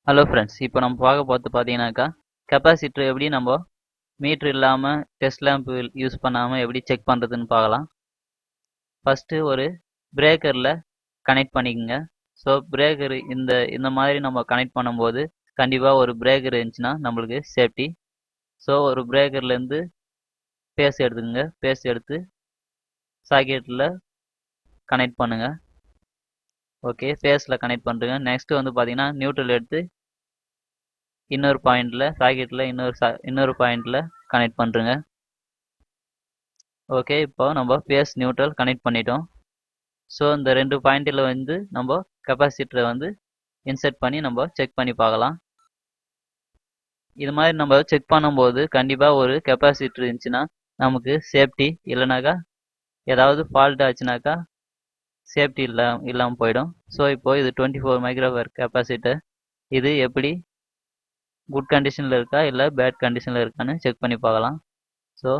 Hello friends, இப்போ நம்ம பார்த்தீங்கன்னாக்கா கெப்பாசிட்டர் எப்படி நம்ம மீட்ரு இல்லாமல் டெஸ்ட் லேம்ப் யூஸ் பண்ணாமல் எப்படி செக் பண்ணுறதுன்னு பார்க்கலாம். ஃபஸ்ட்டு ஒரு பிரேக்கரில் கனெக்ட் பண்ணிக்கோங்க. ஸோ பிரேக்கர் இந்த மாதிரி நம்ம கனெக்ட் பண்ணும்போது கண்டிப்பாக ஒரு பிரேக்கர் இருந்துச்சுன்னா நம்மளுக்கு சேஃப்டி. ஸோ ஒரு பிரேக்கர்லேருந்து பேஸ் எடுத்துக்கோங்க. பேஸ் எடுத்து சாக்கெட்டில் கனெக்ட் பண்ணுங்கள். ஓகே, பேஸில் கனெக்ட் பண்ணுறேங்க. நெக்ஸ்ட்டு பார்த்தீங்கன்னா நியூட்ரல் எடுத்து இன்னொரு பாயிண்டில் சாக்கெட்டில் இன்னொரு பாயிண்டில் கனெக்ட் பண்ணுறேங்க. ஓகே, இப்போ நம்ம பேஸ் நியூட்ரல் கனெக்ட் பண்ணிட்டோம். ஸோ இந்த 2 பாயிண்டில் நம்ம கெப்பாசிட்டரை இன்சர்ட் பண்ணி நம்ம செக் பண்ணி பார்க்கலாம். இது மாதிரி நம்ம செக் பண்ணும்போது கண்டிப்பாக ஒரு கெப்பாசிட்டர் இருந்துச்சுன்னா நமக்கு சேஃப்டி, இல்லைனாக்கா ஏதாவது ஃபால்ட் ஆச்சுனாக்கா சேஃப்டி இல்லாமல் போயிடும். ஸோ இப்போ இது 24 மைக்ரோஃபாரட் கெப்பாசிட்டர். இது எப்படி குட் கண்டிஷனில் இருக்கா இல்லை பேட் கண்டிஷனில் இருக்கான்னு செக் பண்ணி பார்க்கலாம். ஸோ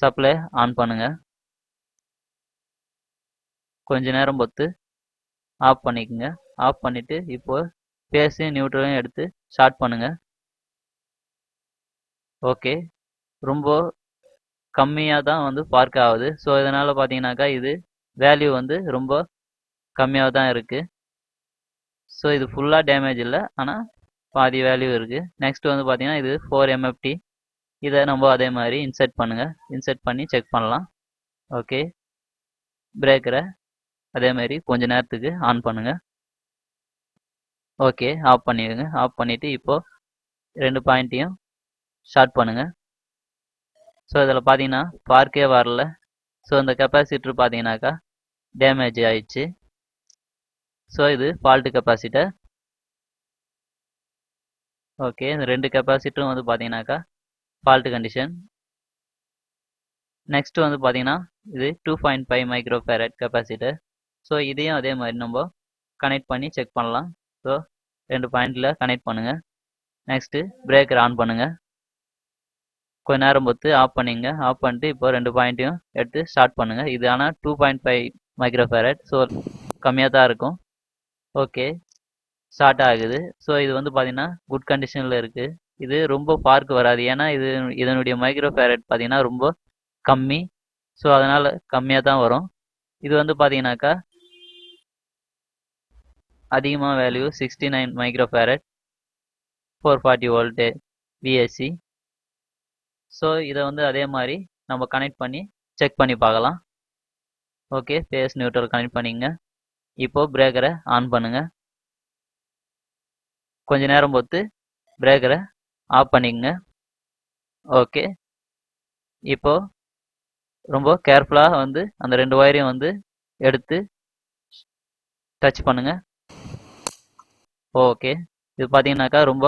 சப்ளை ஆன் பண்ணுங்கள். கொஞ்ச நேரம் பொறுத்து ஆஃப் பண்ணிக்கோங்க. ஆஃப் பண்ணிவிட்டு இப்போது பேஸையும் நியூட்ரலையும் எடுத்து ஸ்டார்ட் பண்ணுங்கள். ஓகே, ரொம்ப கம்மியாக தான் பார்க் ஆகுது. ஸோ இதனால் பார்த்தீங்கன்னாக்கா இது வேல்யூ ரொம்ப கம்மியாக தான் இருக்குது. ஸோ இது ஃபுல்லாக டேமேஜ் இல்லை, ஆனால் பாதி வேல்யூ இருக்குது. நெக்ஸ்ட் பார்த்தீங்கன்னா இது 4 MFT. இதை நம்ம அதே மாதிரி இன்சர்ட் பண்ணுங்கள். இன்சர்ட் பண்ணி செக் பண்ணலாம். ஓகே, பிரேக்கரை அதே மாதிரி கொஞ்ச நேரத்துக்கு ஆன் பண்ணுங்கள். ஓகே, ஆஃப் பண்ணிடுங்க. ஆஃப் பண்ணிவிட்டு இப்போது 2 பாயிண்ட்டையும் ஷார்ட் பண்ணுங்கள். ஸோ இதில் பார்த்தீங்கன்னா பார்க்கே வரல. ஸோ இந்த கெப்பாசிட்டர் பார்த்தீங்கன்னாக்கா டேமேஜ் ஆயிடுச்சு. ஸோ இது ஃபால்ட்டு கெப்பாசிட்டர். ஓகே, இந்த 2 கெப்பாசிட்டரும் பார்த்தீங்கன்னாக்கா ஃபால்ட் கண்டிஷன். நெக்ஸ்ட் பார்த்தீங்கன்னா இது 2.5 மைக்ரோஃபாரட் கெப்பாசிட்டர். ஸோ இதையும் அதே மாதிரி நம்ம கனெக்ட் பண்ணி செக் பண்ணலாம். ஸோ 2 பாயிண்டில் கனெக்ட் பண்ணுங்கள். நெக்ஸ்ட்டு பிரேக்கர் ஆன் பண்ணுங்கள். கொஞ்ச நேரம் பொறுத்து ஆஃப் பண்ணிங்க. ஆஃப் பண்ணிட்டு இப்போ 2 பாயிண்ட்டையும் எடுத்து ஸ்டார்ட் பண்ணுங்கள். இது ஆனால் 2.5 மைக்ரோஃபாரட். ஸோ கம்மியாக தான் இருக்கும். ஓகே, ஸ்டார்ட் ஆகுது. ஸோ இது பார்த்தீங்கன்னா குட் கண்டிஷனில் இருக்குது. இது ரொம்ப பார்க் வராது, ஏன்னா இதனுடைய மைக்ரோஃபாரட் பார்த்தீங்கன்னா ரொம்ப கம்மி. ஸோ அதனால் கம்மியாக தான் வரும். இது பார்த்தீங்கன்னாக்கா அதிகமாக value 69 microfarad 440 volt VSC. So இதை அதே மாதிரி நம்ம கனெக்ட் பண்ணி செக் பண்ணி பார்க்கலாம். ஓகே, பேஸ் நியூட்ரல் கனெக்ட் பண்ணிங்க. இப்போது பிரேக்கரை ஆன் பண்ணுங்கள். கொஞ்ச நேரம் பொறுத்து பிரேக்கரை ஆஃப் பண்ணிக்கங்க. ஓகே, இப்போது ரொம்ப கேர்ஃபுல்லாக அந்த 2 ஒயரையும் எடுத்து டச் பண்ணுங்கள். ஓகே, இது பார்த்தீங்கன்னாக்கா ரொம்ப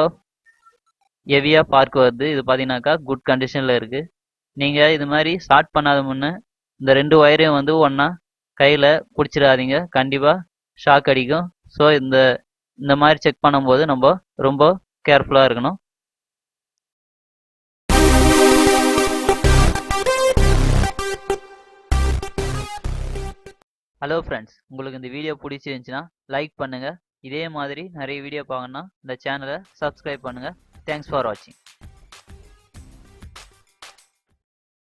ஹெவியாக பார்க் வருது. இது பார்த்தீங்கன்னாக்கா குட் கண்டிஷனில் இருக்குது. நீங்கள் இது மாதிரி ஸ்டார்ட் பண்ணாத முன்னே இந்த 2 ஒயரையும் ஒன்றா கையில் பிடிச்சிடாதீங்க, கண்டிப்பாக ஷாக் அடிக்கும். ஸோ இந்த மாதிரி செக் பண்ணும்போது நம்ம ரொம்ப கேர்ஃபுல்லாக இருக்கணும். ஹலோ ஃப்ரெண்ட்ஸ், உங்களுக்கு இந்த வீடியோ பிடிச்சிருந்துச்சுன்னா லைக் பண்ணுங்கள். இதே மாதிரி நிறைய வீடியோ பார்க்கணுன்னா இந்த சேனலை சப்ஸ்கிரைப் பண்ணுங்கள். தேங்க்ஸ் ஃபார் வாட்சிங்.